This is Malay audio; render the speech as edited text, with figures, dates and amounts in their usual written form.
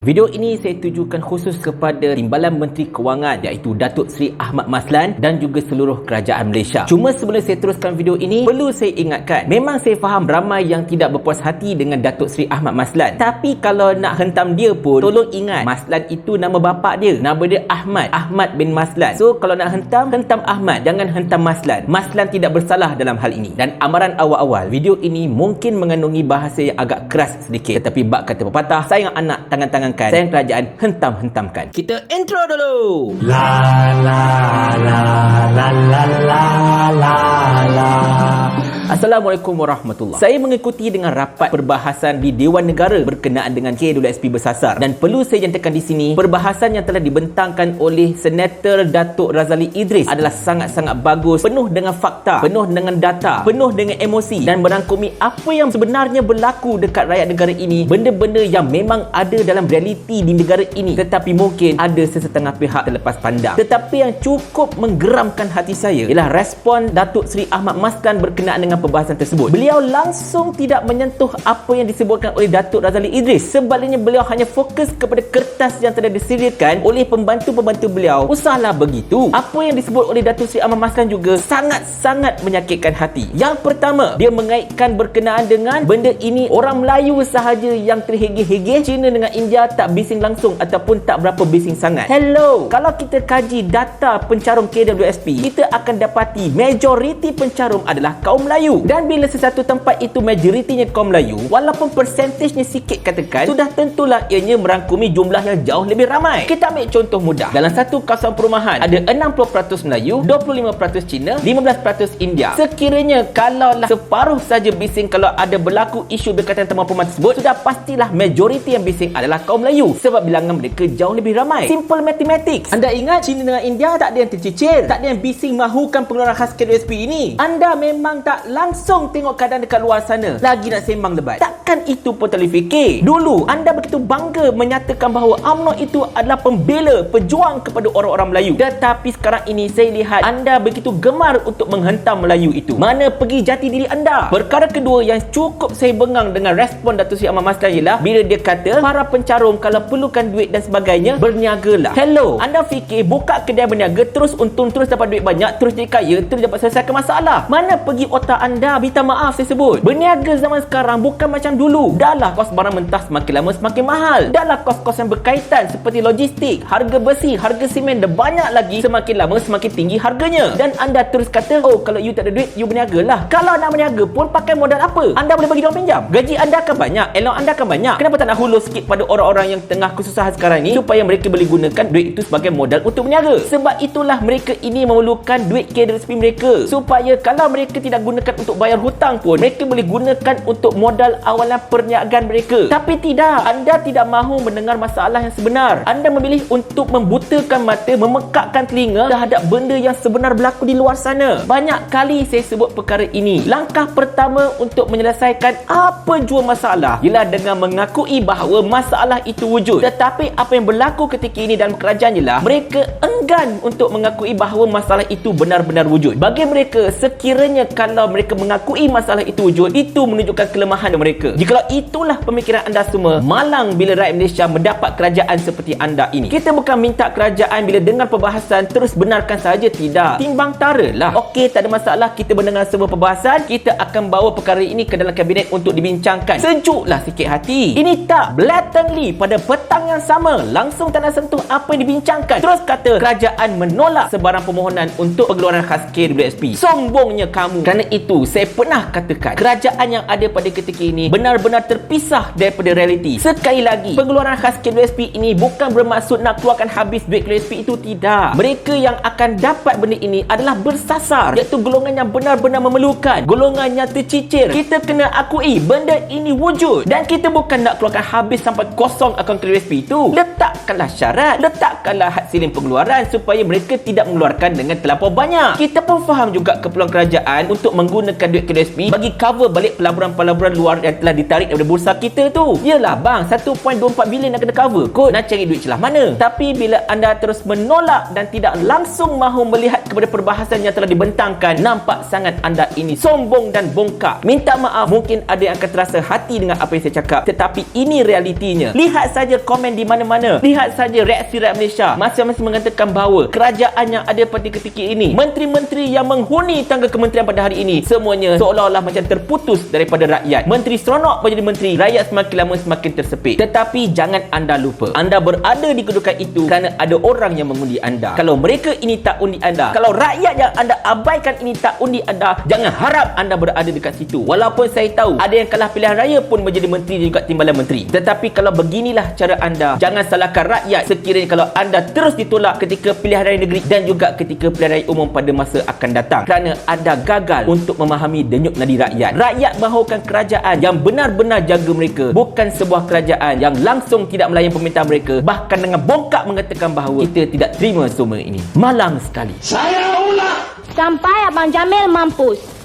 Video ini saya tujukan khusus kepada Timbalan Menteri Kewangan iaitu Datuk Seri Ahmad Maslan dan juga seluruh kerajaan Malaysia. Cuma sebelum saya teruskan video ini, perlu saya ingatkan, memang saya faham ramai yang tidak berpuas hati dengan Datuk Seri Ahmad Maslan. Tapi kalau nak hentam dia pun, tolong ingat, Maslan itu nama bapa dia. Nama dia Ahmad bin Maslan. So kalau nak hentam, hentam Ahmad, jangan hentam Maslan. Maslan tidak bersalah dalam hal ini. Dan amaran awal-awal, video ini mungkin mengandungi bahasa yang agak keras sedikit. Tetapi bak kata pepatah, sayang anak tangan-tangan, sayang kerajaan hentam-hentamkan. Kita intro dulu. La la la la la la la la. Assalamualaikum warahmatullahi. Saya mengikuti dengan rapat perbahasan di Dewan Negara berkenaan dengan KWSP bersasar, dan perlu saya nyatakan di sini, perbahasan yang telah dibentangkan oleh Senator Datuk Razali Idris adalah sangat-sangat bagus, penuh dengan fakta, penuh dengan data, penuh dengan emosi dan merangkumi apa yang sebenarnya berlaku dekat rakyat negara ini, benda-benda yang memang ada dalam realiti di negara ini, tetapi mungkin ada sesetengah pihak terlepas pandang. Tetapi yang cukup menggeramkan hati saya ialah respon Datuk Seri Ahmad Maslan berkenaan dengan perbahasan tersebut. Beliau langsung tidak menyentuh apa yang disebutkan oleh Datuk Razali Idris. Sebaliknya, beliau hanya fokus kepada kertas yang telah disediakan oleh pembantu-pembantu beliau. Usahlah begitu. Apa yang disebut oleh Datuk Seri Ahmad Maslan juga sangat-sangat menyakitkan hati. Yang pertama, dia mengaitkan berkenaan dengan benda ini orang Melayu sahaja yang terhege-hege, China dengan India tak bising langsung ataupun tak berapa bising sangat. Hello, kalau kita kaji data pencarum KWSP, kita akan dapati majoriti pencarum adalah kaum Melayu. Dan bila sesuatu tempat itu majoritinya kaum Melayu, walaupun persentasenya sikit katakan, sudah tentulah ianya merangkumi jumlah yang jauh lebih ramai. Kita ambil contoh mudah. Dalam satu kawasan perumahan ada 60% Melayu, 25% Cina, 15% India. Sekiranya kalaulah separuh saja bising kalau ada berlaku isu berkaitan temuan perumahan tersebut, sudah pastilah majoriti yang bising adalah kaum Melayu sebab bilangan mereka jauh lebih ramai. Simple mathematics. Anda ingat China dengan India tak ada yang tercicir, tak ada yang bising mahukan pengeluaran khas KWSP ini. Anda memang tak langsung tengok keadaan dekat luar sana, lagi nak sembang lebat. Takkan itu pun tak boleh fikir. Dulu anda begitu bangga menyatakan bahawa UMNO itu adalah pembela, pejuang kepada orang-orang Melayu. Tetapi sekarang ini saya lihat anda begitu gemar untuk menghentam Melayu itu. Mana pergi jati diri anda? Perkara kedua yang cukup saya bengang dengan respon Datuk Seri Ahmad Maslan ialah bila dia kata para pencarum kalau perlukan duit dan sebagainya, berniagalah. Hello, anda fikir buka kedai berniaga terus untung, terus dapat duit banyak, terus jadi kaya, terus dapat selesaikan masalah? Mana pergi otak anda? Minta maaf saya sebut. Berniaga zaman sekarang bukan macam dulu. Dahlah kos barang mentah semakin lama semakin mahal. Dahlah kos-kos yang berkaitan seperti logistik, harga besi, harga simen dan banyak lagi, semakin lama semakin tinggi harganya. Dan anda terus kata, oh kalau you tak ada duit, you berniagalah. Kalau nak berniaga pun pakai modal apa? Anda boleh bagi diorang pinjam. Gaji anda akan banyak, allowance anda akan banyak. Kenapa tak nak hulur sikit pada orang-orang yang tengah kesusahan sekarang ni supaya mereka boleh gunakan duit itu sebagai modal untuk berniaga? Sebab itulah mereka ini memerlukan duit KWSP mereka, supaya kalau mereka tidak gunakan untuk bayar hutang pun, mereka boleh gunakan untuk modal awalan perniagaan mereka. Tapi tidak, anda tidak mahu mendengar masalah yang sebenar. Anda memilih untuk membutakan mata, memekakkan telinga terhadap benda yang sebenar berlaku di luar sana. Banyak kali saya sebut perkara ini. Langkah pertama untuk menyelesaikan apa jua masalah ialah dengan mengakui bahawa masalah itu wujud. Tetapi apa yang berlaku ketika ini dalam kerajaan ialah mereka enggan untuk mengakui bahawa masalah itu benar-benar wujud. Bagi mereka, sekiranya kalau mereka mengakui masalah itu wujud, itu menunjukkan kelemahan mereka. Jikalau itulah pemikiran anda semua, malang bila rakyat Malaysia mendapat kerajaan seperti anda ini. Kita bukan minta kerajaan bila dengar perbahasan terus benarkan saja, tidak. Timbang taralah. Okey, tak ada masalah, kita mendengar semua perbahasan, kita akan bawa perkara ini ke dalam kabinet untuk dibincangkan. Sejuklah sikit hati. Ini tak blatantly pada petang yang sama langsung tak nak sentuh apa yang dibincangkan, terus kata kerajaan menolak sebarang permohonan untuk pengeluaran khas KWSP. Sombongnya kamu. Kerana itu saya pernah katakan, kerajaan yang ada pada ketika ini benar-benar terpisah daripada realiti. Sekali lagi, pengeluaran khas KWSP ini bukan bermaksud nak keluarkan habis duit KWSP itu, tidak. Mereka yang akan dapat benda ini adalah bersasar, iaitu golongan yang benar-benar memerlukan, golongan yang tercicir. Kita kena akui benda ini wujud dan kita bukan nak keluarkan habis sampai kosong akaun KWSP itu. Letakkan letakkanlah syarat, letakkanlah had siling pengeluaran supaya mereka tidak mengeluarkan dengan terlampau banyak. Kita pun faham juga keperluan kerajaan untuk menggunakan duit KWSP bagi cover balik pelaburan-pelaburan luar yang telah ditarik daripada bursa kita tu. Yelah bang, 1.24 bilion nak kena cover kot, nak cari duit celah mana? Tapi bila anda terus menolak dan tidak langsung mahu melihat kepada perbahasan yang telah dibentangkan, nampak sangat anda ini sombong dan bongkak. Minta maaf, mungkin ada yang akan terasa hati dengan apa yang saya cakap, tetapi ini realitinya. Lihat saja komen di mana-mana, lihat saja reaksi rakyat Malaysia, masing-masing mengatakan bahawa kerajaan yang ada pada ketika ini, menteri-menteri yang menghuni tangga kementerian pada hari ini, semuanya seolah-olah macam terputus daripada rakyat. Menteri seronok menjadi menteri, rakyat semakin lama semakin tersepit. Tetapi jangan anda lupa, anda berada di kedudukan itu kerana ada orang yang mengundi anda. Kalau mereka ini tak undi anda, kalau rakyat yang anda abaikan ini tak undi anda, jangan harap anda berada dekat situ. Walaupun saya tahu ada yang kalah pilihan raya pun menjadi menteri dan juga timbalan menteri. Tetapi kalau beginilah cara anda, jangan salahkan rakyat sekiranya kalau anda terus ditolak ketika pilihan raya negeri dan juga ketika pilihan raya umum pada masa akan datang, kerana anda gagal untuk memahami denyut nadi rakyat. Rakyat mahukan kerajaan yang benar-benar jaga mereka, bukan sebuah kerajaan yang langsung tidak melayan permintaan mereka, bahkan dengan bongkak mengatakan bahawa kita tidak terima semua ini. Malang sekali. Saya ulang. Sampai Abang Jamil mampus.